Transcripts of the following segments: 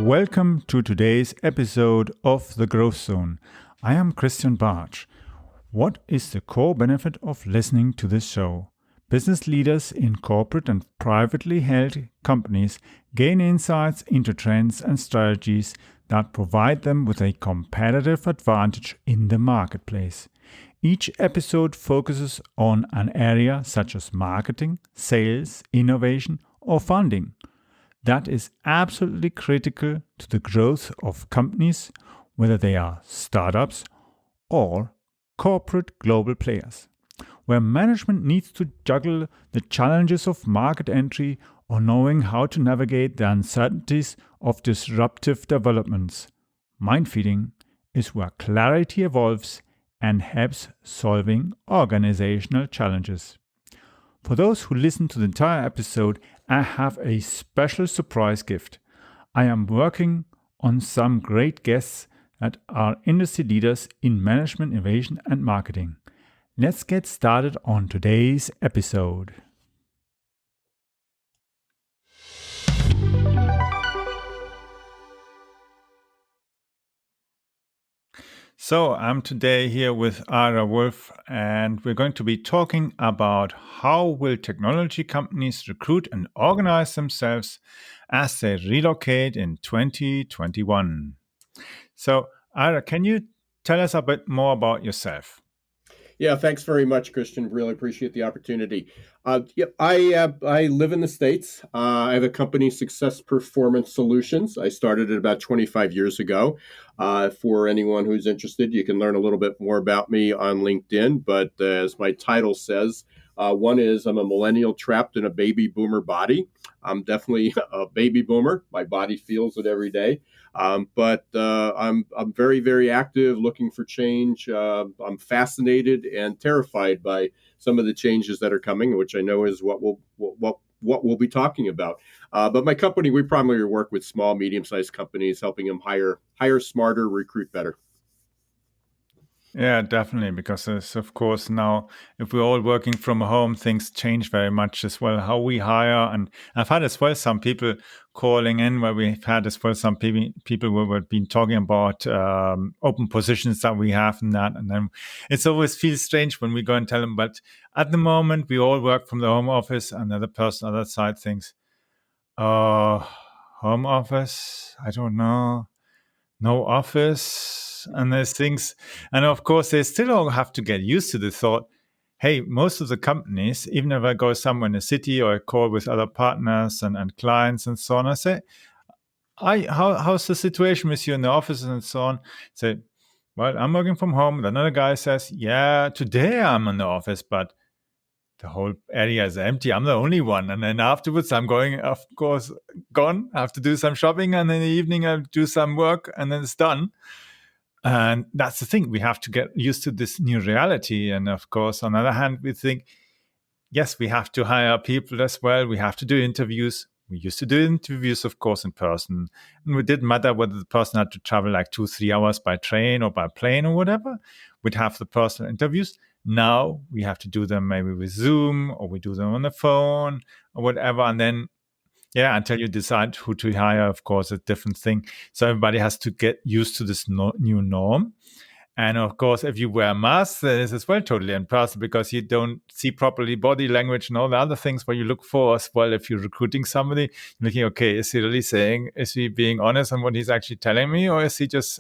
Welcome to today's episode of The Growth Zone. I am Christian Bartsch. What is the core benefit of listening to this show? Business leaders in corporate and privately held companies gain insights into trends and strategies that provide them with a competitive advantage in the marketplace. Each episode focuses on an area such as marketing, sales, innovation, or funding that is absolutely critical to the growth of companies, whether they are startups or corporate global players, where management needs to juggle the challenges of market entry or knowing how to navigate the uncertainties of disruptive developments. Mind feeding is where clarity evolves and helps solving organizational challenges. For those who listen to the entire episode, I have a special surprise gift. I am working on some great guests that are industry leaders in management, innovation, and marketing. Let's get started on today's episode. So I'm today here with Ira Wolfe, and we're going to be talking about how will technology companies recruit and organize themselves as they relocate in 2021. So Ira, can you tell us a bit more about yourself? Yeah, thanks very much, Christian. Really appreciate the opportunity. I live in the States. I have a company, Success Performance Solutions. I started it about 25 years ago. For anyone who's interested, you can learn a little bit more about me on LinkedIn. But as my title says, one is I'm a millennial trapped in a baby boomer body. I'm definitely a baby boomer. My body feels it every day. But I'm very, very active, looking for change. I'm fascinated and terrified by some of the changes that are coming, which I know is what we'll be talking about. But my company, we primarily work with small, medium-sized companies, helping them hire smarter, recruit better. Yeah, definitely, because of course now if we're all working from home, things change very much as well, how we hire. And I've had as well some people calling in where we've had as well some people who have been talking about open positions that we have and that. And then it's always feels strange when we go and tell them, but at the moment we all work from the home office, and the other person on the other side thinks, oh, home office? I don't know. No office, and there's things, and of course they still all have to get used to the thought, hey, most of the companies, even if I go somewhere in a city or I call with other partners and clients and so on, I say, how's the situation with you in the office and so on? Say, well, I'm working from home. Another guy says, yeah, today I'm in the office, but the whole area is empty. I'm the only one. And then afterwards, I'm going, of course, gone. I have to do some shopping. And in the evening, I'll do some work and then it's done. And that's the thing. We have to get used to this new reality. And of course, on the other hand, we think, yes, we have to hire people as well. We have to do interviews. We used to do interviews, of course, in person. And it didn't matter whether the person had to travel like 2-3 hours by train or by plane or whatever. We'd have the personal interviews. Now we have to do them maybe with Zoom, or we do them on the phone or whatever. And then, yeah, until you decide who to hire, of course, a different thing. So everybody has to get used to this new norm. And of course, if you wear a mask, then it's as well totally impossible because you don't see properly body language and all the other things where you look for as well. If you're recruiting somebody, you're looking, okay, is he really saying, is he being honest on what he's actually telling me? Or is he just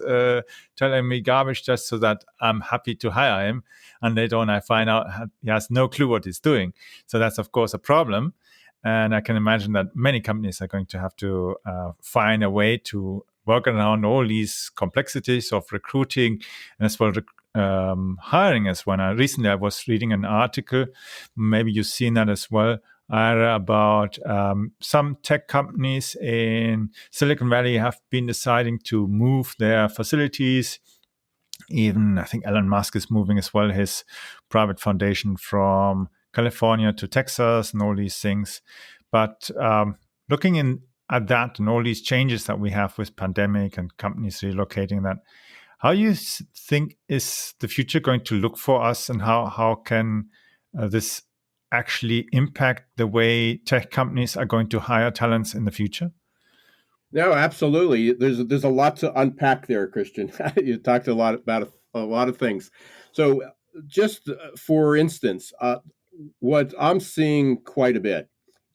telling me garbage just so that I'm happy to hire him? And later on, I find out he has no clue what he's doing. So that's, of course, a problem. And I can imagine that many companies are going to have to find a way to work around all these complexities of recruiting and as well hiring as well. Recently, I was reading an article, maybe you've seen that as well, about some tech companies in Silicon Valley have been deciding to move their facilities. Even I think Elon Musk is moving as well his private foundation from California to Texas and all these things. But looking at that and all these changes that we have with pandemic and companies relocating, that how you think is the future going to look for us, and how can this actually impact the way tech companies are going to hire talents in the future? No, absolutely. There's a lot to unpack there, Christian. You talked a lot about a lot of things. So, just for instance, what I'm seeing quite a bit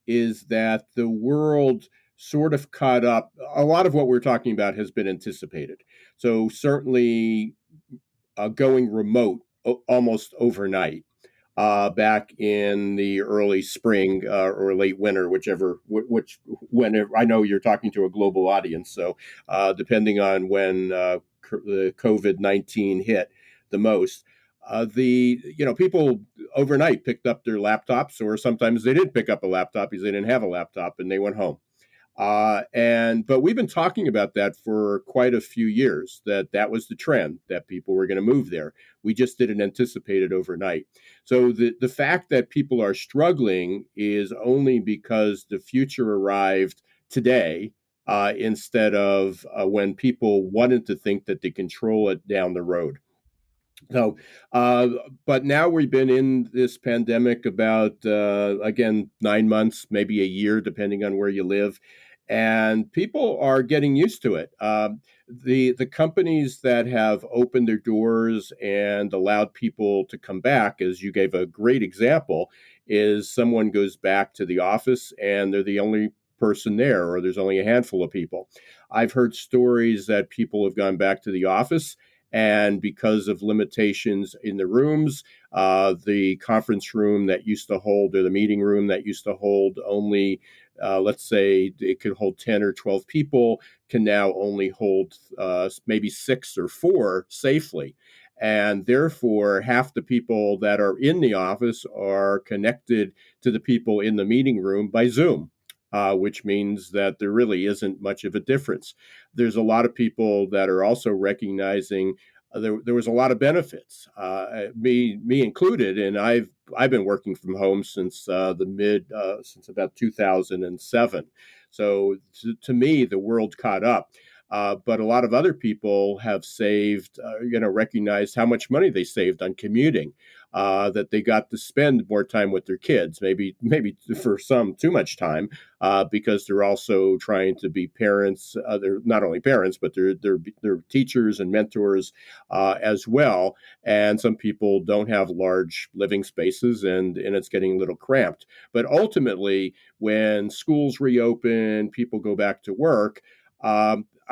is that the world sort of caught up. A lot of what we're talking about has been anticipated. So certainly going remote almost overnight back in the early spring or late winter, which whenever I know you're talking to a global audience, so depending on when the COVID-19 hit the most. The people overnight picked up their laptops, or sometimes they didn't pick up a laptop because they didn't have a laptop and they went home. But we've been talking about that for quite a few years, that was the trend, that people were going to move there. We just didn't anticipate it overnight. So the fact that people are struggling is only because the future arrived today, instead of when people wanted to think that they control it down the road. So, uh, but now we've been in this pandemic about, again, 9 months, maybe a year, depending on where you live, and people are getting used to it. The companies that have opened their doors and allowed people to come back, as you gave a great example, is someone goes back to the office and they're the only person there, or there's only a handful of people. I've heard stories that people have gone back to the office, and because of limitations in the rooms, the conference room that used to hold, or the meeting room that used to hold only, let's say it could hold 10 or 12 people, can now only hold maybe 6 or 4 safely. And therefore, half the people that are in the office are connected to the people in the meeting room by Zoom. Which means that there really isn't much of a difference. There's a lot of people that are also recognizing there was a lot of benefits, me included, and I've been working from home since since about 2007. So to me, the world caught up. But a lot of other people have saved, recognized how much money they saved on commuting, that they got to spend more time with their kids, maybe for some too much time, because they're also trying to be parents. They're not only parents, but they're teachers and mentors as well. And some people don't have large living spaces, and it's getting a little cramped. But ultimately, when schools reopen, people go back to work.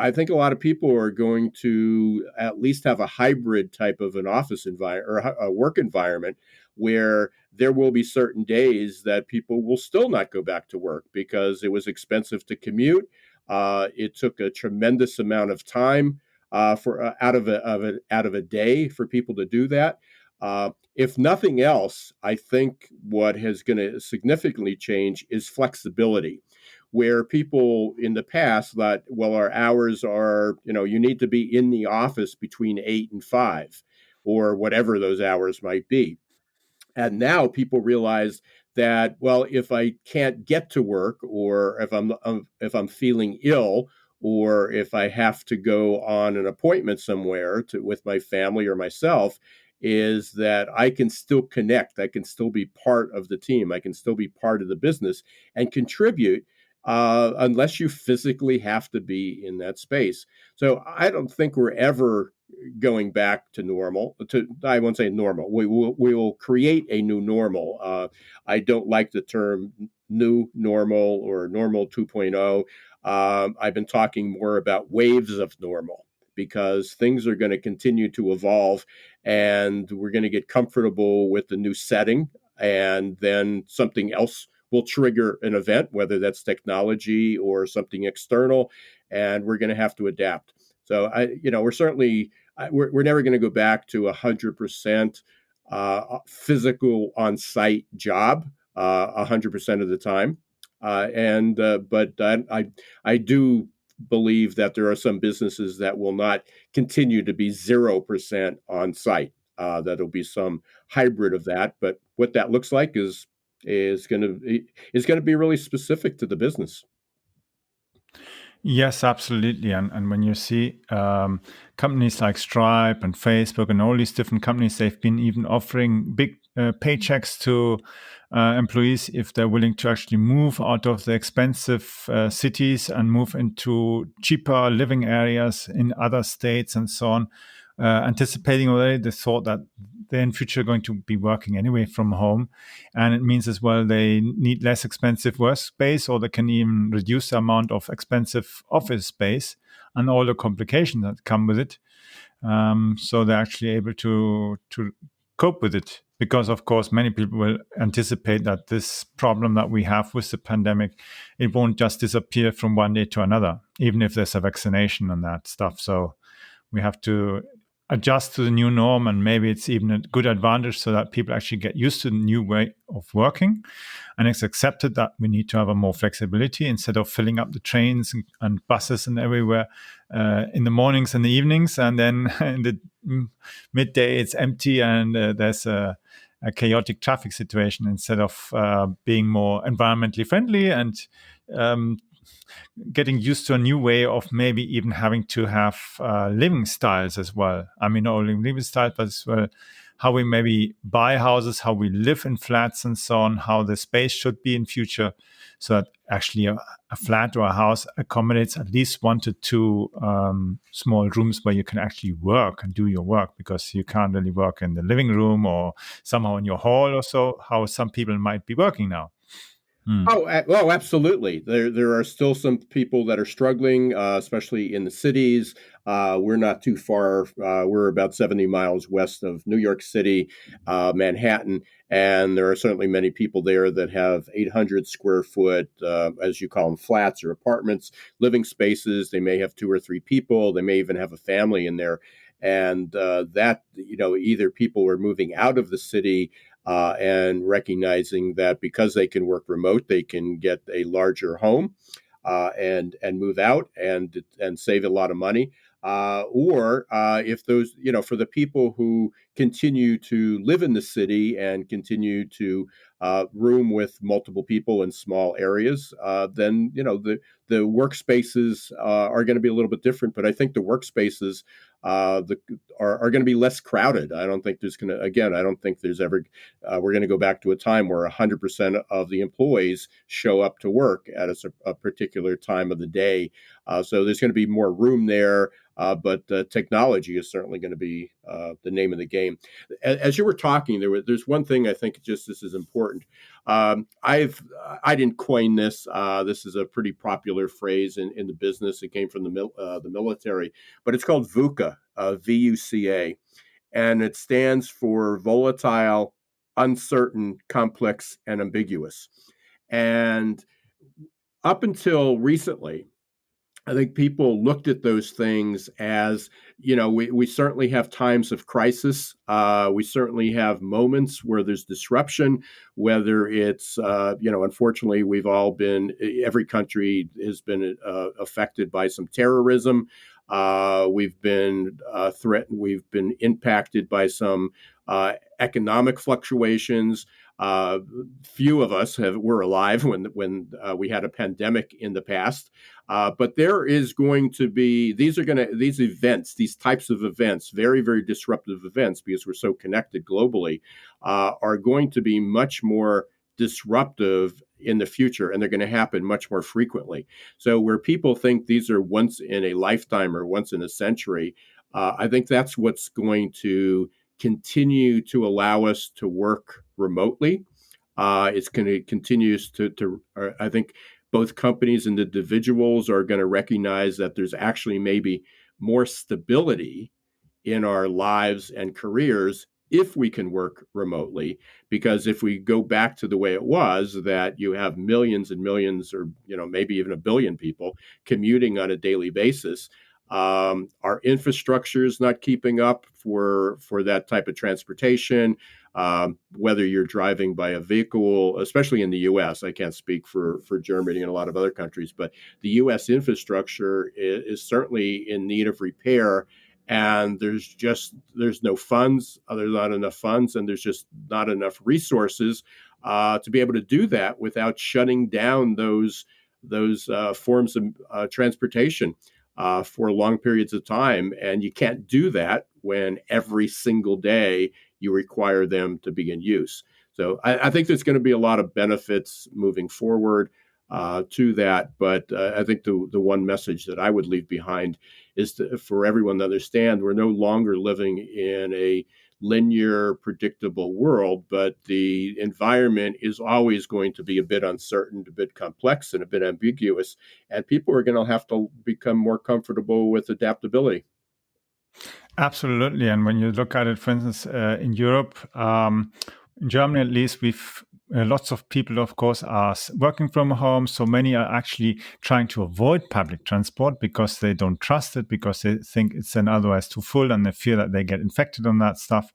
I think a lot of people are going to at least have a hybrid type of an office environment, or a work environment, where there will be certain days that people will still not go back to work because it was expensive to commute. It took a tremendous amount of time for out of a day for people to do that. If nothing else, I think what is going to significantly change is flexibility, where people in the past thought, well, our hours are, you need to be in the office between 8 and 5, or whatever those hours might be. And now people realize that, well, if I can't get to work, or if I'm feeling ill, or if I have to go on an appointment somewhere with my family or myself, is that I can still connect. I can still be part of the team. I can still be part of the business and contribute, unless you physically have to be in that space. So I don't think we're ever going back to normal. I won't say normal. We will create a new normal. I don't like the term new normal or normal 2.0. I've been talking more about waves of normal, because things are going to continue to evolve, and we're going to get comfortable with the new setting, and then something else will trigger an event, whether that's technology or something external, and we're going to have to adapt. So we're certainly, we're never going to go back to 100% physical on-site job 100% of the time. And But I do believe that there are some businesses that will not continue to be 0% on site. That'll be some hybrid of that, but what that looks like is going to be really specific to the business. Yes, absolutely. And when you see companies like Stripe and Facebook and all these different companies, they've been even offering big paychecks to employees if they're willing to actually move out of the expensive cities and move into cheaper living areas in other states and so on. Anticipating already the thought that they're in future going to be working anyway from home, and it means as well they need less expensive workspace, or they can even reduce the amount of expensive office space and all the complications that come with it. So they're actually able to cope with it, because of course many people will anticipate that this problem that we have with the pandemic, it won't just disappear from one day to another, even if there's a vaccination and that stuff. So we have to adjust to the new norm, and maybe it's even a good advantage so that people actually get used to the new way of working, and it's accepted that we need to have a more flexibility instead of filling up the trains and buses and everywhere in the mornings and the evenings, and then in the midday it's empty and there's a chaotic traffic situation, instead of being more environmentally friendly and um, getting used to a new way of maybe even having to have living styles as well. I mean, not only living styles, but as well how we maybe buy houses, how we live in flats and so on, how the space should be in future, so that actually a flat or a house accommodates at least 1 to 2 small rooms where you can actually work and do your work, because you can't really work in the living room or somehow in your hall or so, how some people might be working now. Hmm. Oh, absolutely. There are still some people that are struggling, especially in the cities. We're not too far. We're about 70 miles west of New York City, Manhattan, and there are certainly many people there that have 800 square foot, as you call them, flats or apartments, living spaces. They may have 2 or 3 people. They may even have a family in there, and that either people are moving out of the city and recognizing that because they can work remote, they can get a larger home and move out and save a lot of money. Or if those, for the people who continue to live in the city and continue to room with multiple people in small areas, then the workspaces are going to be a little bit different. But I think the workspaces the are going to be less crowded. I don't think there's going to, again, I don't think there's ever, we're going to go back to a time where 100% of the employees show up to work at a particular time of the day. So there's going to be more room there, but technology is certainly going to be the name of the game. As you were talking, there's one thing I think just this is important. I didn't coin this. This is a pretty popular phrase in the business. It came from the military, but it's called VUCA, VUCA, and it stands for volatile, uncertain, complex, and ambiguous. And up until recently, I think people looked at those things as, we certainly have times of crisis. We certainly have moments where there's disruption, whether it's, unfortunately, every country has been affected by some terrorism. We've been threatened. We've been impacted by some economic fluctuations. Uh, Few of us were alive when we had a pandemic in the past. But there is going to be these events, these types of events, very, very disruptive events, because we're so connected globally, are going to be much more disruptive in the future, and they're going to happen much more frequently. So where people think these are once in a lifetime or once in a century, I think that's what's going to continue to allow us to work remotely. It's going to continues to I think both companies and individuals are going to recognize that there's actually maybe more stability in our lives and careers if we can work remotely. Because if we go back to the way it was, that you have millions and millions, or maybe even a billion people commuting on a daily basis, our infrastructure is not keeping up for that type of transportation. Whether you're driving by a vehicle, especially in the U.S., I can't speak for Germany and a lot of other countries, but the U.S. infrastructure is certainly in need of repair. And there's no funds, there's not enough funds, and there's just not enough resources to be able to do that without shutting down those forms of transportation for long periods of time. And you can't do that when every single day you require them to be in use. So I think there's going to be a lot of benefits moving forward to that. But I think the one message that I would leave behind is for everyone to understand we're no longer living in a linear, predictable world, but the environment is always going to be a bit uncertain, a bit complex, and a bit ambiguous. And people are going to have to become more comfortable with adaptability. Absolutely. And when you look at it, for instance, in Europe, in Germany at least, we've lots of people, of course, are working from home. So many are actually trying to avoid public transport because they don't trust it, because they think it's then otherwise too full and they fear that they get infected on that stuff.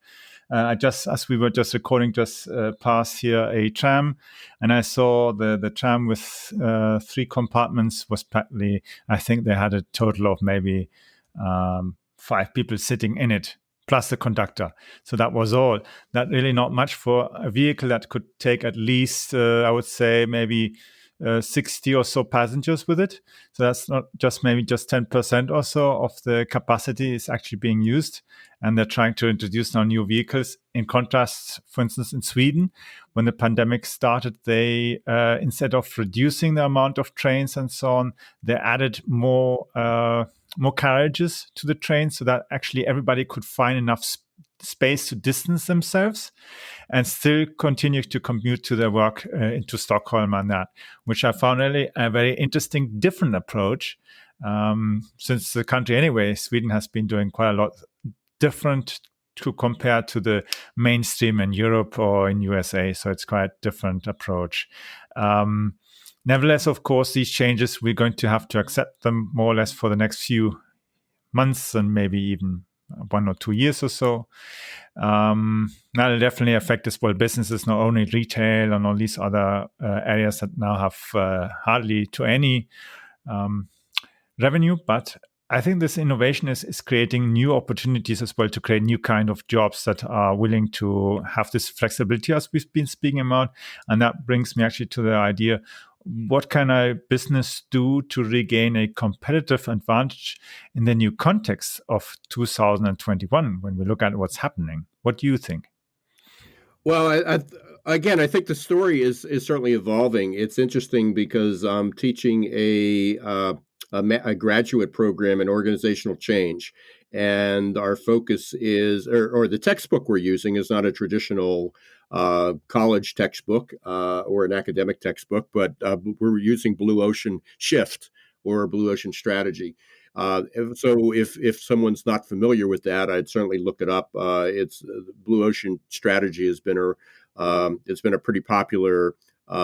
I just, as we were just recording, just passed here a tram, and I saw the tram with 3 compartments was practically, I think they had a total of maybe 5 people sitting in it, plus the conductor. So that was all. That really not much for a vehicle that could take at least, I would say, maybe 60 or so passengers with it. So that's not just maybe just 10% or so of the capacity is actually being used. And they're trying to introduce now new vehicles. In contrast, for instance, in Sweden, when the pandemic started, they, instead of reducing the amount of trains and so on, they added more carriages to the train so that actually everybody could find enough space to distance themselves and still continue to commute to their work into Stockholm and that, which I found really a very interesting, different approach. Since the country, anyway, Sweden has been doing quite a lot different to compare to the mainstream in Europe or in USA. So it's quite a different approach. Nevertheless, of course, these changes, we're going to have to accept them more or less for the next few months and maybe even 1 or 2 years or so. That'll definitely affect as well businesses, not only retail and all these other areas that now have hardly to any revenue. But I think this innovation is creating new opportunities as well to create new kind of jobs that are willing to have this flexibility as we've been speaking about. And that brings me actually to the idea, what can a business do to regain a competitive advantage in the new context of 2021 when we look at what's happening? What do you think? Well, again, I think the story is certainly evolving. It's interesting because I'm teaching a graduate program in organizational change, and our focus is, or the textbook we're using is not a traditional college textbook or an academic textbook, but we're using Blue Ocean Shift or Blue Ocean Strategy. So if someone's not familiar with that, I'd certainly look it up. It's Blue Ocean Strategy has been it's been a pretty popular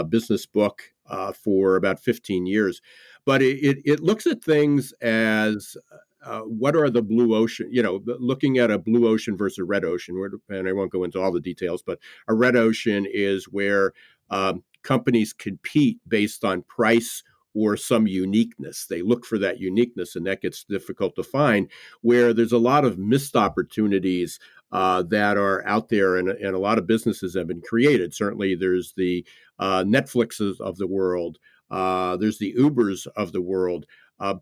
business book for about 15 years, but it looks at things as what are the blue ocean, looking at a blue ocean versus a red ocean, and I won't go into all the details, but a red ocean is where companies compete based on price or some uniqueness. They look for that uniqueness, and that gets difficult to find, where there's a lot of missed opportunities that are out there, and a lot of businesses have been created. Certainly, there's the Netflixes of the world, there's the Ubers of the world,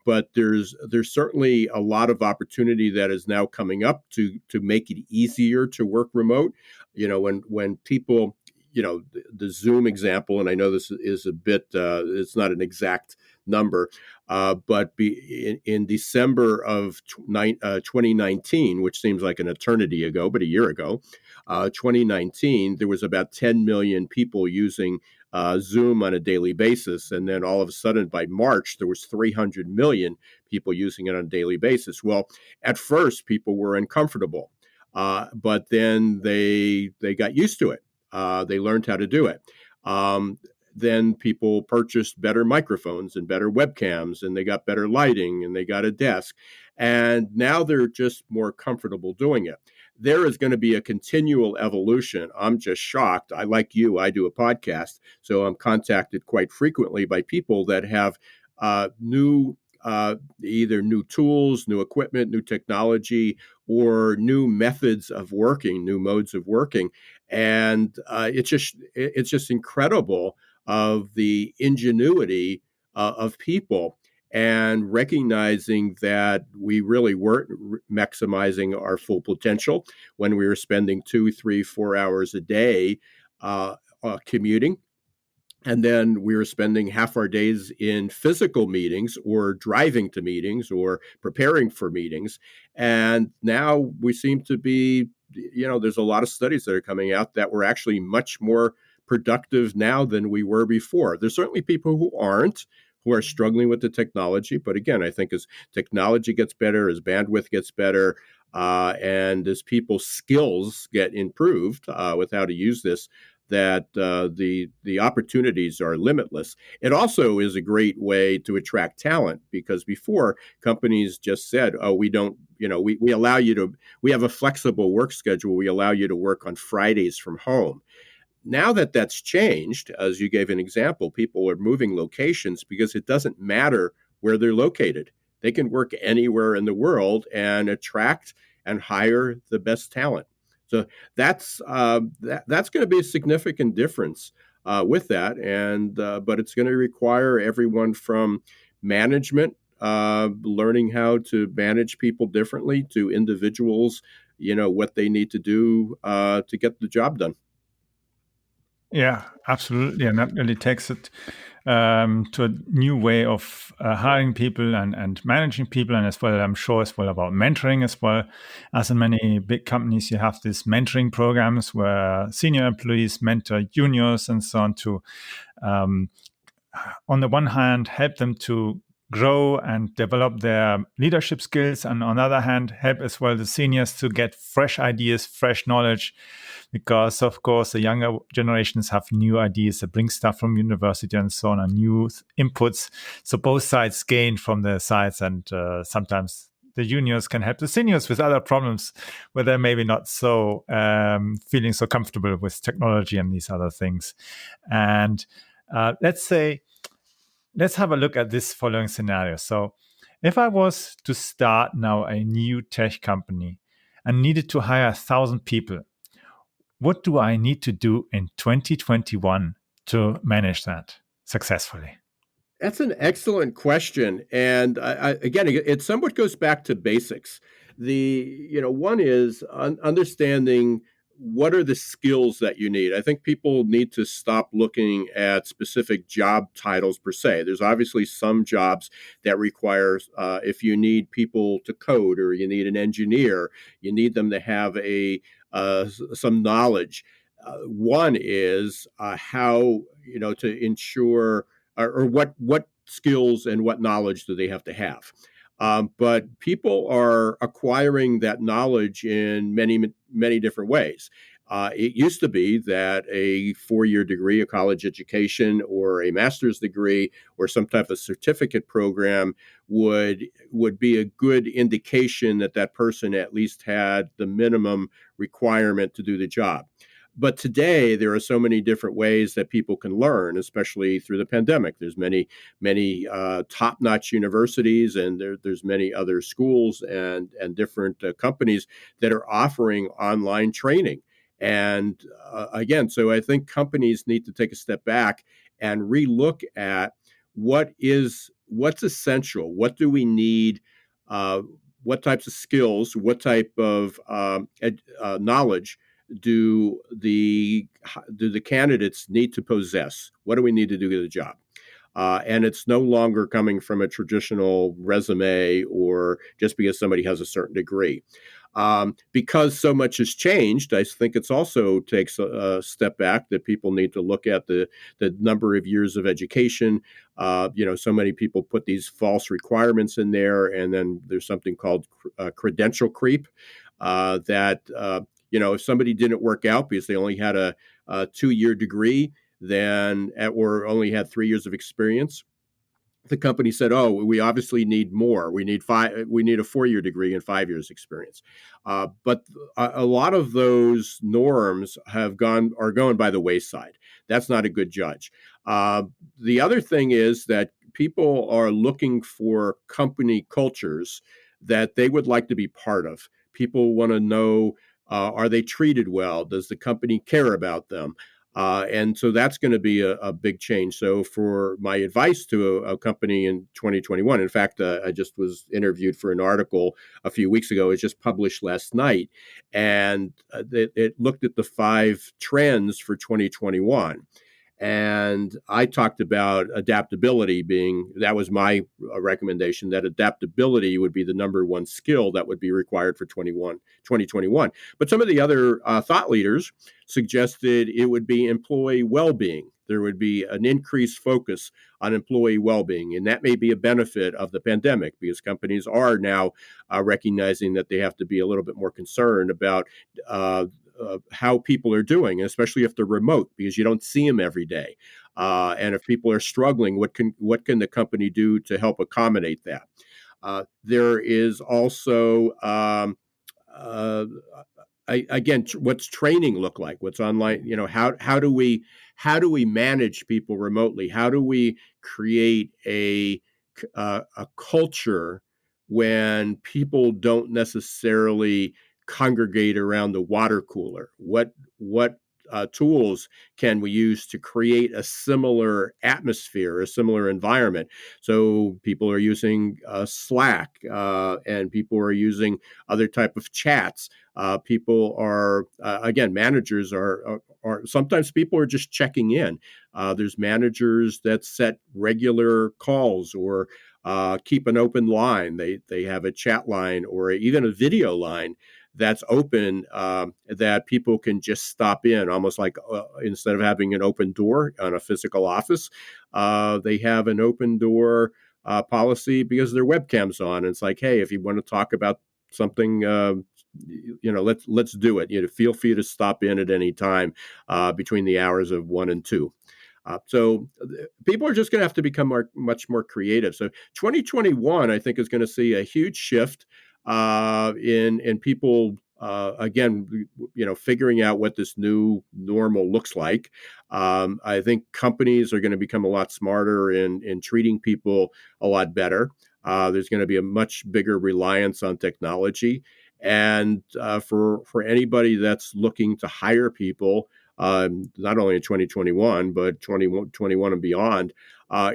but there's certainly a lot of opportunity that is now coming up to make it easier to work remote. When people, the Zoom example, and I know this is a bit, it's not an exact number, but in December of 2019, which seems like an eternity ago, but a year ago, 2019, there was about 10 million people using Zoom on a daily basis. And then all of a sudden by March, there was 300 million people using it on a daily basis. Well, at first, people were uncomfortable, but then they got used to it. They learned how to do it. Then people purchased better microphones and better webcams, and they got better lighting, and they got a desk. And now they're just more comfortable doing it. There is going to be a continual evolution. I'm just shocked. Like you, I do a podcast, so I'm contacted quite frequently by people that have new either new tools, new equipment, new technology, or new methods of working, new modes of working, and it's just incredible of the ingenuity of people. and recognizing that we really weren't maximizing our full potential when we were spending 2, 3, 4 hours a day commuting. And then we were spending half our days in physical meetings or driving to meetings or preparing for meetings. And now we seem to be, there's a lot of studies that are coming out that we're actually much more productive now than we were before. There's certainly people who aren't, who are struggling with the technology. But again, I think as technology gets better, as bandwidth gets better, and as people's skills get improved with how to use this, that the opportunities are limitless. It also is a great way to attract talent because before companies just said, "Oh, we don't, we allow you to, we have a flexible work schedule. We allow you to work on Fridays from home." Now that that's changed, as you gave an example, people are moving locations because it doesn't matter where they're located. They can work anywhere in the world and attract and hire the best talent. So that's going to be a significant difference with that, and but it's going to require everyone from management, learning how to manage people differently, to individuals, what they need to do to get the job done. Yeah, absolutely. And that really takes it to a new way of hiring people and managing people. And as well, I'm sure as well about mentoring as well. As in many big companies, you have these mentoring programs where senior employees mentor juniors and so on to, um, on the one hand, help them to grow and develop their leadership skills, and on the other hand, help as well the seniors to get fresh ideas, fresh knowledge, because of course the younger generations have new ideas that bring stuff from university and so on, and new inputs. So both sides gain from their sides, and sometimes the juniors can help the seniors with other problems where they're maybe not so feeling so comfortable with technology and these other things. And let's have a look at this following scenario. So if I was to start now a new tech company and needed to hire 1,000 people, what do I need to do in 2021 to manage that successfully? That's an excellent question, and again, it somewhat goes back to basics. One is understanding what are the skills that you need. I think people need to stop looking at specific job titles per se. There's obviously some jobs that require, if you need people to code or you need an engineer, you need them to have some knowledge. One is how to ensure or what skills and what knowledge do they have to have. But people are acquiring that knowledge in many different ways. It used to be that a 4-year degree, a college education, or a master's degree, or some type of certificate program would be a good indication that that person at least had the minimum requirement to do the job. But today, there are so many different ways that people can learn, especially through the pandemic. There's many top-notch universities, and there's many other schools and different companies that are offering online training. And again, so I think companies need to take a step back and relook at what's essential. What do we need? What types of skills? What type of knowledge do the candidates need to possess? What do we need to do to get a job? And it's no longer coming from a traditional resume or just because somebody has a certain degree. Because so much has changed, I think it's also takes a step back that people need to look at the number of years of education. So many people put these false requirements in there, and then there's something called credential creep that if somebody didn't work out because they only had a 2-year degree, then or only had 3 years of experience, the company said, "Oh, we obviously need more. We need five. We need a 4-year degree and 5 years experience." But a lot of those norms are going by the wayside. That's not a good judge. The other thing is that people are looking for company cultures that they would like to be part of. People want to know, are they treated well? Does the company care about them? And so that's going to be a big change. So for my advice to a company in 2021, in fact, I just was interviewed for an article a few weeks ago. It was just published last night, and it looked at the 5 trends for 2021. And I talked about adaptability being, that was my recommendation, that adaptability would be the number one skill that would be required for 2021. But some of the other thought leaders suggested it would be employee well-being. There would be an increased focus on employee well-being, and that may be a benefit of the pandemic because companies are now recognizing that they have to be a little bit more concerned about how people are doing, especially if they're remote, because you don't see them every day. And if people are struggling, what can the company do to help accommodate that? There is also again, what's training look like? What's online? How do we manage people remotely? How do we create a culture when people don't necessarily congregate around the water cooler? What tools can we use to create a similar atmosphere, a similar environment? So people are using Slack, and people are using other type of chats. People are again, managers are sometimes people are just checking in. There's managers that set regular calls or keep an open line. They have a chat line or even a video line that's open, that people can just stop in, almost like instead of having an open door on a physical office, they have an open door policy because their webcam's on. And it's like, hey, if you want to talk about something, let's do it. Feel free to stop in at any time between the hours of 1 and 2. So people are just going to have to become much more creative. So 2021, I think, is going to see a huge shift in people. Again, figuring out what this new normal looks like. I think companies are going to become a lot smarter in treating people a lot better. There's going to be a much bigger reliance on technology, and for anybody that's looking to hire people, not only in 2021 but 2021 and beyond,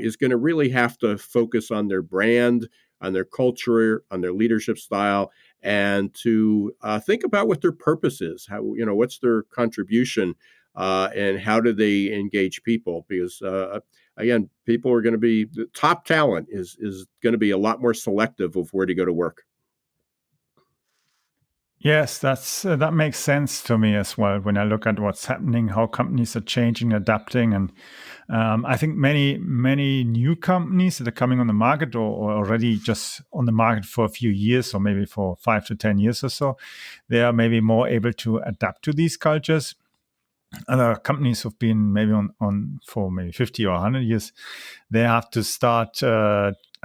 is going to really have to focus on their brand, on their culture, on their leadership style, and to think about what their purpose is. What's their contribution, and how do they engage people? Because again, people are going to be, top talent is going to be a lot more selective of where to go to work. Yes, that makes sense to me as well. When I look at what's happening, how companies are changing, adapting, and I think many new companies that are coming on the market, or already just on the market for a few years, or maybe for 5 to 10 years or so, they are maybe more able to adapt to these cultures. Other companies who've been maybe on for maybe 50 or 100 years, they have to start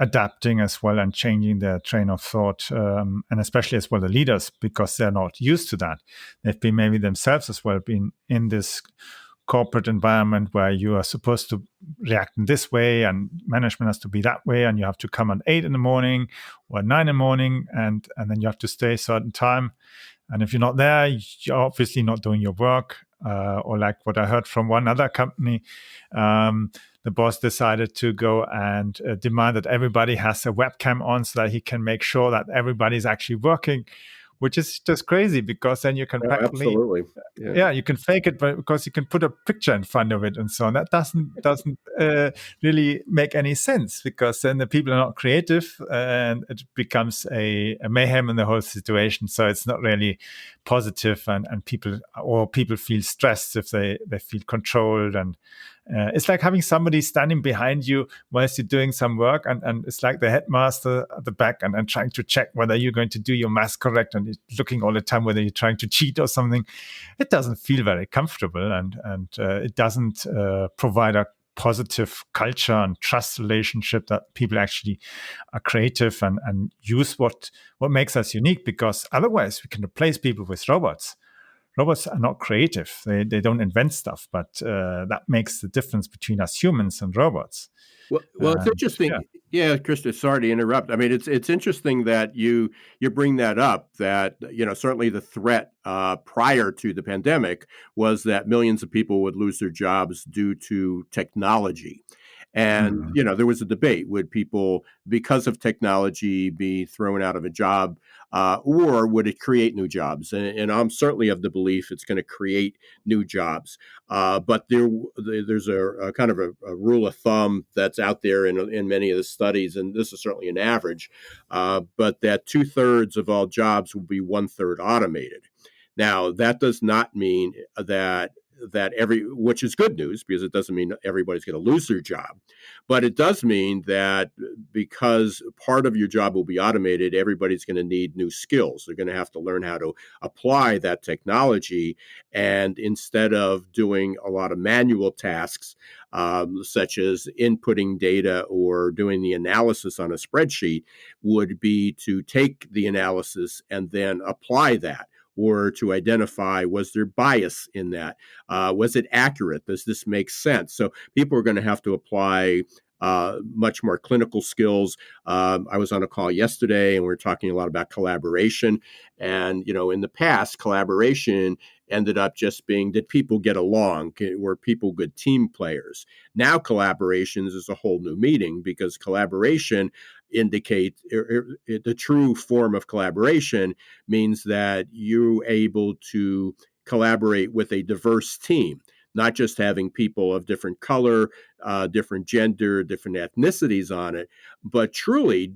adapting as well and changing their train of thought, and especially as well the leaders, because they're not used to that. They've been maybe themselves as well been in this corporate environment where you are supposed to react in this way and management has to be that way, and you have to come at 8 in the morning or 9 in the morning, and then you have to stay a certain time. And if you're not there, you're obviously not doing your work. Or like what I heard from one other company, the boss decided to go and demand that everybody has a webcam on so that he can make sure that everybody's actually working, which is just crazy, because then you can Oh, practically, absolutely. Yeah. you can fake it, but because you can put a picture in front of it and so on. That doesn't really make any sense, because then the people are not creative and it becomes a mayhem in the whole situation. So it's not really positive, and people feel stressed if they feel controlled, and it's like having somebody standing behind you whilst you're doing some work, and it's like the headmaster at the back and trying to check whether you're going to do your math correct, and looking all the time whether you're trying to cheat or something. It doesn't feel very comfortable, and it doesn't provide a positive culture and trust relationship that people actually are creative and use what makes us unique, because otherwise we can replace people with robots, robots are not creative. They don't invent stuff, but that makes the difference between us humans and robots. Well, it's And yeah. interesting. Yeah, Krista, sorry to interrupt. I mean, it's interesting that you bring that up. That certainly the threat prior to the pandemic was that millions of people would lose their jobs due to technology. And Mm, there was a debate: would people, because of technology, be thrown out of a job, or would it create new jobs? And I'm certainly of the belief it's going to create new jobs. But there's a kind of a rule of thumb that's out there in many of the studies, and this is certainly an average, but that 2/3 of all jobs will be 1/3 automated. Now, that does not mean that which is good news because it doesn't mean everybody's going to lose their job, but it does mean that because part of your job will be automated, everybody's going to need new skills. They're going to have to learn how to apply that technology, and instead of doing a lot of manual tasks, such as inputting data or doing the analysis on a spreadsheet, would be to take the analysis and then apply that, or to identify, was there bias in that? Was it accurate? Does this make sense? So people are going to have to apply much more clinical skills. I was on a call yesterday, and we were talking a lot about collaboration. And in the past, collaboration ended up just being, did people get along? Were people good team players? Now collaborations is a whole new meaning, because collaboration indicate the true form of collaboration means that you're able to collaborate with a diverse team, not just having people of different color, different gender, different ethnicities on it, but truly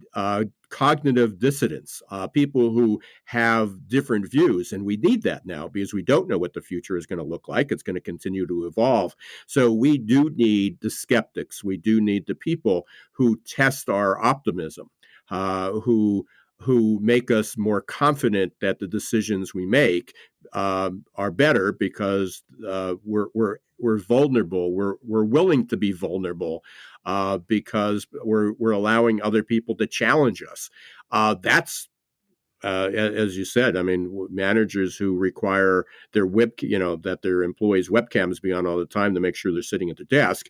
cognitive dissidents, people who have different views. And we need that now because we don't know what the future is going to look like. It's going to continue to evolve. So we do need the skeptics. We do need the people who test our optimism, who make us more confident that the decisions we make are better, because we're vulnerable. We're willing to be vulnerable because we're allowing other people to challenge us. That's as you said. I mean, managers who require that their employees' webcams be on all the time to make sure they're sitting at the desk,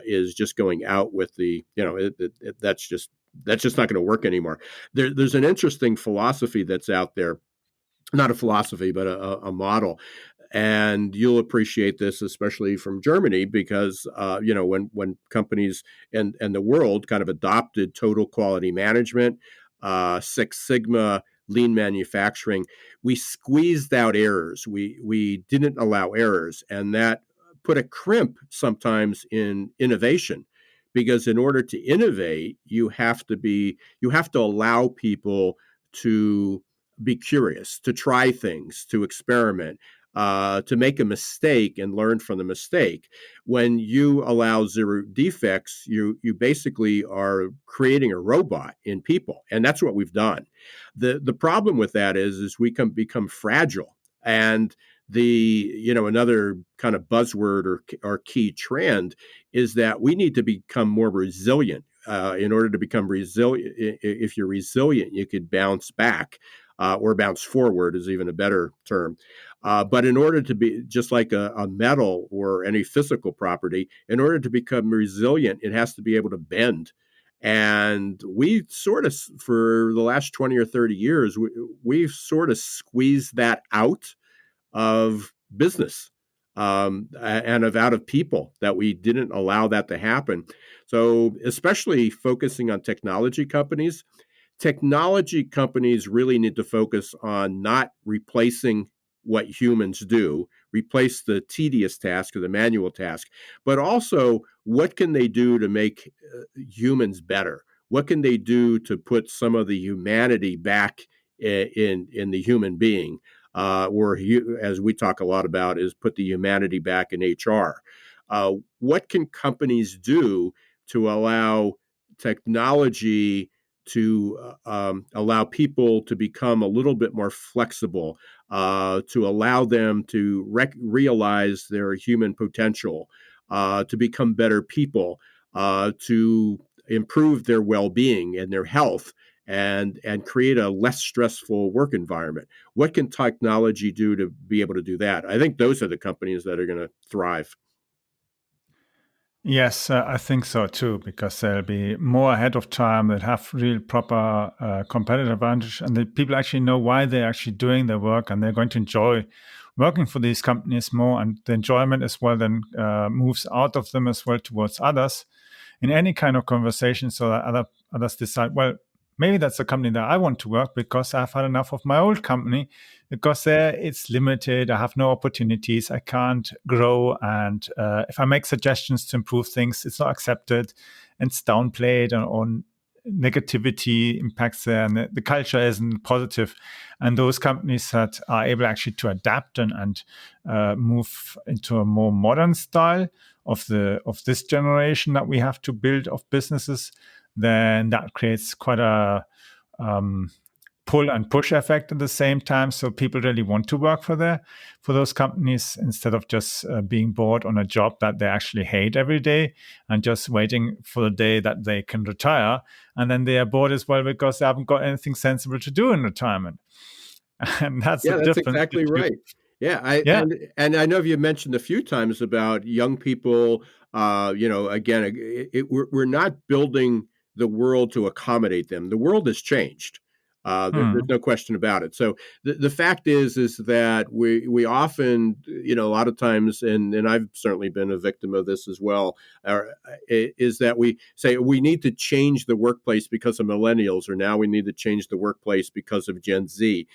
is just going out with the, that's just not going to work anymore. There's an interesting philosophy that's out there, not a philosophy, but a model. And you'll appreciate this, especially from Germany, because when companies and the world kind of adopted total quality management, Six Sigma, lean manufacturing, we squeezed out errors. We didn't allow errors, and that put a crimp sometimes in innovation, because in order to innovate, you have to allow people to be curious, to try things, to experiment, to make a mistake and learn from the mistake. When you allow zero defects, you basically are creating a robot in people, and that's what we've done. The problem with that is we can become fragile, and another kind of buzzword or key trend is that we need to become more resilient. In order to become resilient, if you're resilient, you could bounce back, or bounce forward is even a better term. But in order to be, just like a metal or any physical property, in order to become resilient, it has to be able to bend. And we sort of, for the last 20 or 30 years, we've sort of squeezed that out of business, and out of people, that we didn't allow that to happen. So, especially focusing on technology companies really need to focus on not replacing what humans do, replace the tedious task or the manual task, but also what can they do to make humans better? What can they do to put some of the humanity back in the human being? Or as we talk a lot about, is put the humanity back in HR. What can companies do to allow technology to allow people to become a little bit more flexible, to allow them to realize their human potential, to become better people, to improve their well-being and their health, and create a less stressful work environment. What can technology do to be able to do that? I think those are the companies that are going to thrive. Yes, I think so too, because they'll be more ahead of time. They'll have real proper competitive advantage, and the people actually know why they're actually doing their work, and they're going to enjoy working for these companies more. And the enjoyment as well then moves out of them as well towards others in any kind of conversation, so that others decide, well, maybe that's the company that I want to work because I've had enough of my old company because there it's limited. I have no opportunities. I can't grow, and if I make suggestions to improve things, it's not accepted, and it's downplayed, or negativity impacts there, and the culture isn't positive. And those companies that are able actually to adapt and move into a more modern style of this generation that we have to build of businesses, then that creates quite a pull and push effect at the same time. So people really want to work for those companies instead of just being bored on a job that they actually hate every day and just waiting for the day that they can retire. And then they are bored as well because they haven't got anything sensible to do in retirement. And that's the Yeah, that's difference. exactly right. Yeah, Yeah. and I know you mentioned a few times about young people. Again, we're not building the world to accommodate them. The world has changed. There's Hmm. no question about it. So the fact is that we often, a lot of times, and I've certainly been a victim of this as well, is that we say we need to change the workplace because of millennials, or now we need to change the workplace because of Gen Z.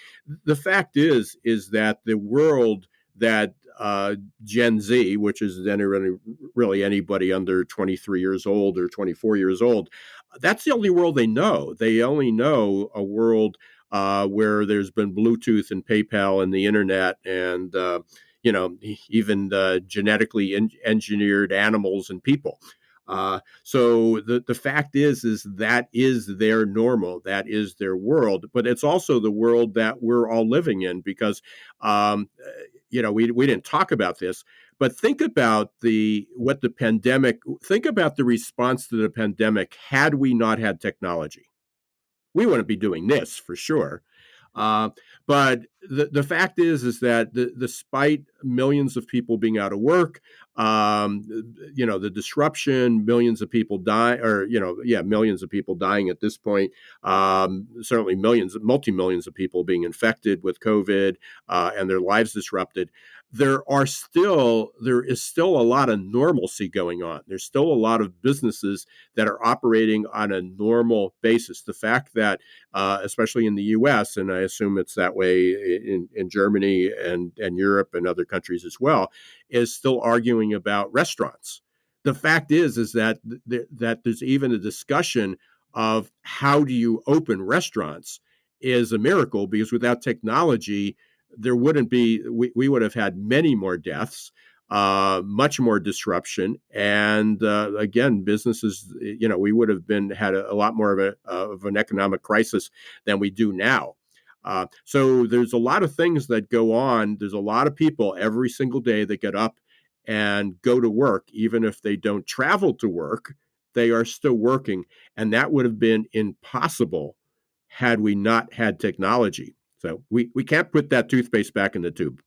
The fact is that the world that Gen Z, which is really anybody under 23 years old or 24 years old, that's the only world they know. They only know a world where there's been Bluetooth and PayPal and the internet and even genetically engineered animals and people. So the fact is that is their normal, that is their world, but it's also the world that we're all living in because, we didn't talk about this, but think about think about the response to the pandemic had we not had technology. We wouldn't be doing this for sure. Uh, but the fact is that despite millions of people being out of work, the disruption, millions of people die, or millions of people dying at this point. Certainly, multi-millions of people being infected with COVID and their lives disrupted. There is still a lot of normalcy going on. There's still a lot of businesses that are operating on a normal basis. The fact that especially in the U.S., and I assume it's that way in Germany and Europe and other countries as well, is still arguing about restaurants. The fact is that there's even a discussion of how do you open restaurants is a miracle because without technology, there wouldn't be we would have had many more deaths, much more disruption, and again, businesses. We would have had a lot more of an economic crisis than we do now. So there's a lot of things that go on. There's a lot of people every single day that get up and go to work, even if they don't travel to work. They are still working, and that would have been impossible had we not had technology. So we can't put that toothpaste back in the tube.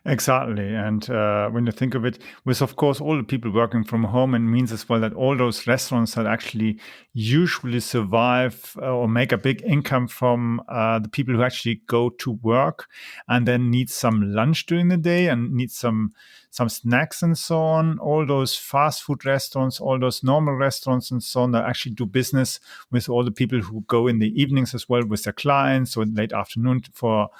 Exactly. And when you think of it, with, of course, all the people working from home, it means as well that all those restaurants that actually usually survive or make a big income from the people who actually go to work and then need some lunch during the day and need some snacks and so on. All those fast food restaurants, all those normal restaurants and so on that actually do business with all the people who go in the evenings as well with their clients or late afternoon for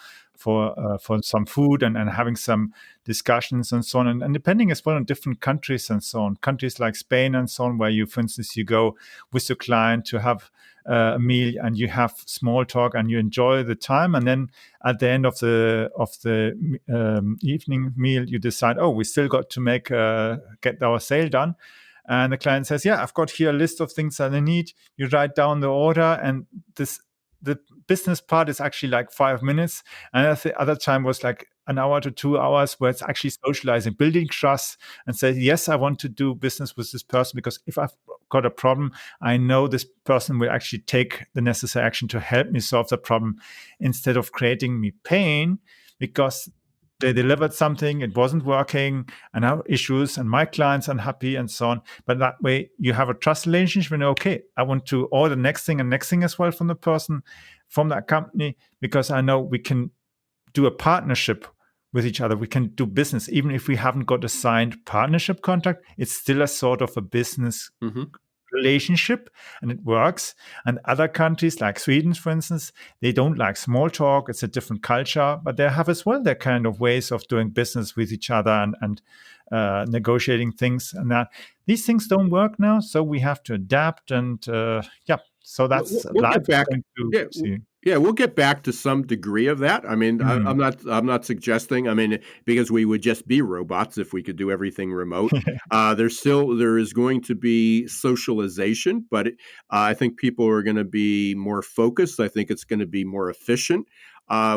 some food and having some discussions and so on, and depending as well on different countries and so on. Countries like Spain and so on, where you, for instance, you go with your client to have a meal and you have small talk and you enjoy the time, and then at the end of the evening meal, you decide, oh, we still got to get our sale done. And the client says, yeah, I've got here a list of things that I need. You write down the order, and the business part is actually like 5 minutes, and the other time was like an hour to 2 hours where it's actually socializing, building trust, and say, yes, I want to do business with this person because if I've got a problem, I know this person will actually take the necessary action to help me solve the problem instead of creating me pain because they delivered something, it wasn't working, and I have issues, and my client's unhappy, and so on. But that way, you have a trust relationship, and okay, I want to order next thing and next thing as well from the person, from that company, because I know we can do a partnership with each other. We can do business, even if we haven't got a signed partnership contract. It's still a sort of a business Mm-hmm. relationship, and it works. And other countries like Sweden, for instance, they don't like small talk. It's a different culture, but they have as well their kind of ways of doing business with each other and negotiating things. And that these things don't work now, so we have to adapt. And yeah, so that's We'll life get is back. going to Yeah, see. yeah, we'll get back to some degree of that. I mean, Mm. I'm not suggesting. I mean, because we would just be robots if we could do everything remote. There is going to be socialization, but I think people are going to be more focused. I think it's going to be more efficient.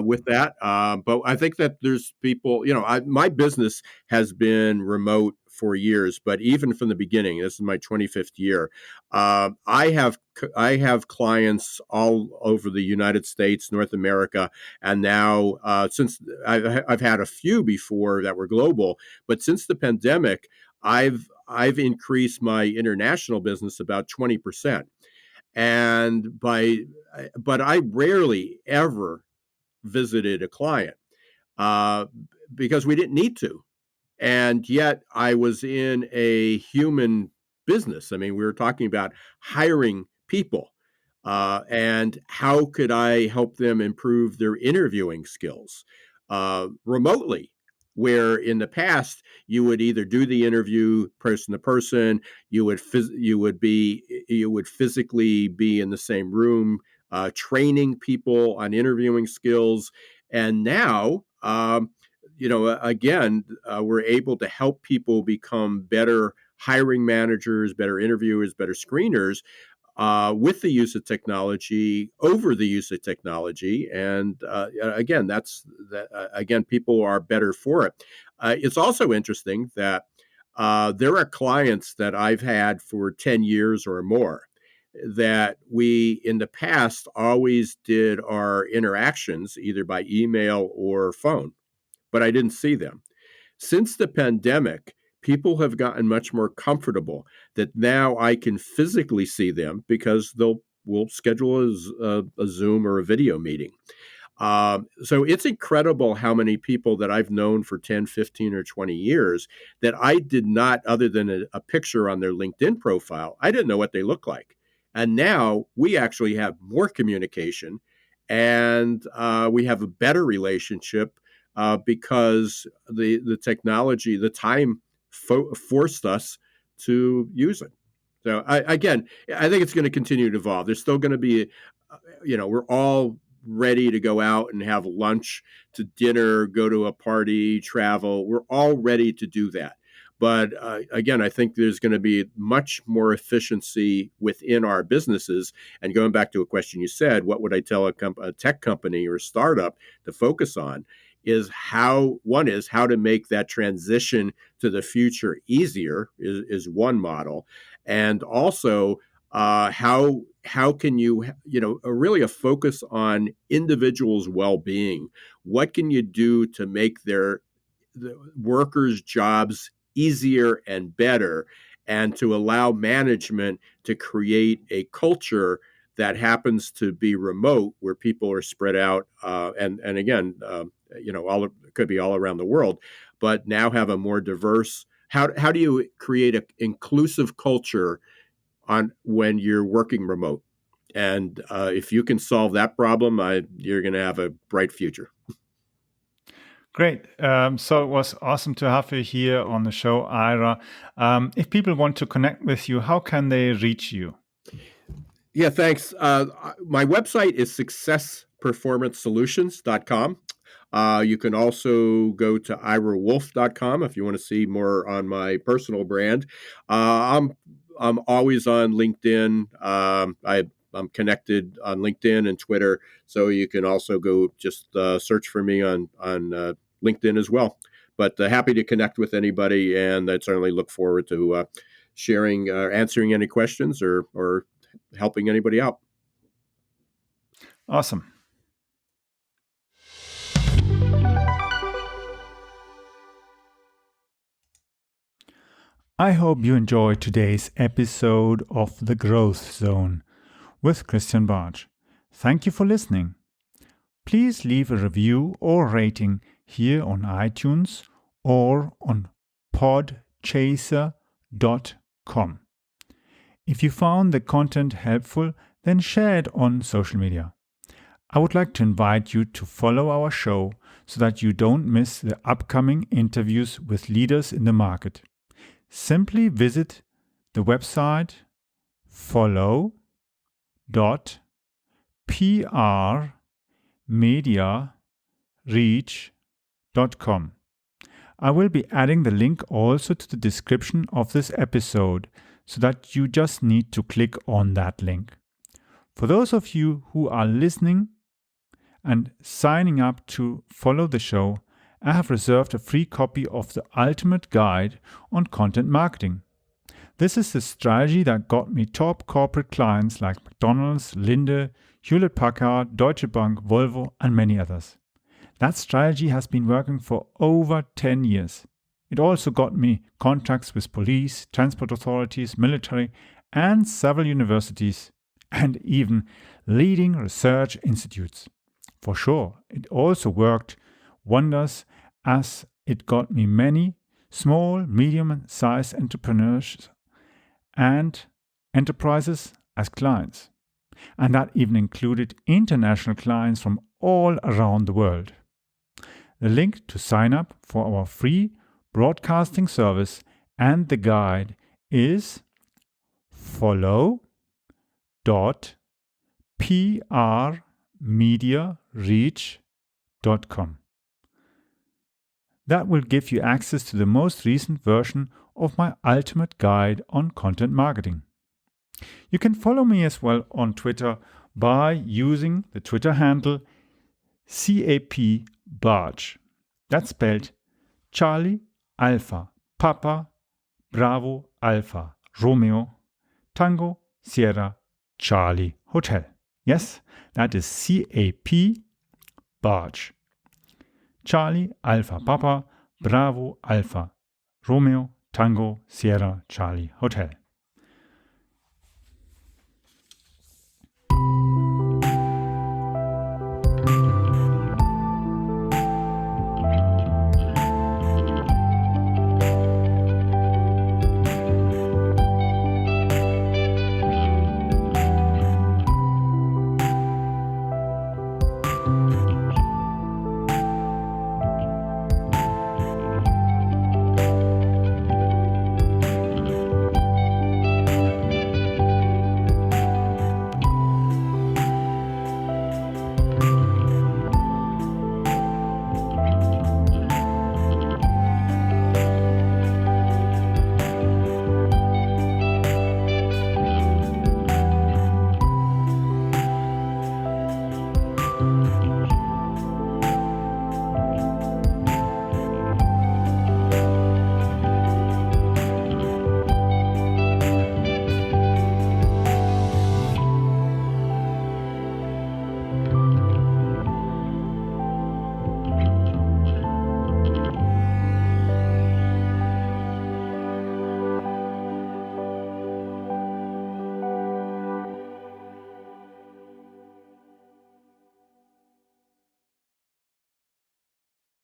With that, but I think that there's people. My business has been remote for years, but even from the beginning, this is my 25th year. I have clients all over the United States, North America, and now since I've had a few before that were global, but since the pandemic, I've increased my international business about 20%, and but I rarely ever visited a client uh, because we didn't need to. And yet I was in a human business. I mean, we were talking about hiring people and how could I help them improve their interviewing skills remotely. Where in the past you would either do the interview person to person, you would physically be in the same room, training people on interviewing skills, and now again, we're able to help people become better hiring managers, better interviewers, better screeners with the use of technology, over the use of technology. And again, again, people are better for it. It's also interesting that there are clients that I've had for 10 years or more that we in the past always did our interactions either by email or phone, but I didn't see them. Since the pandemic, people have gotten much more comfortable that now I can physically see them because we'll schedule a Zoom or a video meeting. So it's incredible how many people that I've known for 10, 15, or 20 years that I did not, other than a picture on their LinkedIn profile, I didn't know what they look like. And now we actually have more communication and we have a better relationship because the technology, the time forced us to use it. So again, I think it's going to continue to evolve. There's still going to be, we're all ready to go out and have lunch, to dinner, go to a party, travel. We're all ready to do that. But again, I think there's going to be much more efficiency within our businesses. And going back to a question you said, what would I tell a tech company or a startup to focus on? Is how to make that transition to the future easier is one model, and also how can you really a focus on individuals' well-being. What can you do to make the workers' jobs easier and better, and to allow management to create a culture that happens to be remote, where people are spread out, and again, all could be all around the world, but now have a more diverse. How do you create an inclusive culture on when you're working remote? And if you can solve that problem, you're going to have a bright future. Great. So it was awesome to have you here on the show, Ira. If people want to connect with you, how can they reach you? Yeah, thanks. My website is successperformancesolutions.com. You can also go to irawolfe.com if you want to see more on my personal brand. I'm always on LinkedIn. I'm connected on LinkedIn and Twitter, so you can also go just search for me on LinkedIn as well. But happy to connect with anybody, and I certainly look forward to sharing, answering any questions, or helping anybody out. Awesome. I hope you enjoyed today's episode of The Growth Zone with Christian Bartsch. Thank you for listening. Please leave a review or rating here on iTunes or on podchaser.com. If you found the content helpful, then share it on social media. I would like to invite you to follow our show so that you don't miss the upcoming interviews with leaders in the market. Simply visit the website follow.prmediareach.com. I will be adding the link also to the description of this episode so that you just need to click on that link. For those of you who are listening and signing up to follow the show, I have reserved a free copy of the ultimate guide on content marketing. This is the strategy that got me top corporate clients like McDonald's, Linde, Hewlett-Packard, Deutsche Bank, Volvo, and many others. That strategy has been working for over 10 years. It also got me contracts with police, transport authorities, military, and several universities, and even leading research institutes. For sure, it also worked wonders as it got me many small, medium-sized entrepreneurs and enterprises as clients. And that even included international clients from all around the world. The link to sign up for our free broadcasting service and the guide is follow.prmediareach.com. That will give you access to the most recent version of my ultimate guide on content marketing. You can follow me as well on Twitter by using the Twitter handle CAP_Bartsch. That's spelled Charlie, Alpha, Papa, Bravo, Alpha, Romeo, Tango, Sierra, Charlie, Hotel. Yes, that is CAP_Bartsch. Charlie, Alpha, Papa, Bravo, Alpha, Romeo, Tango, Sierra, Charlie, Hotel.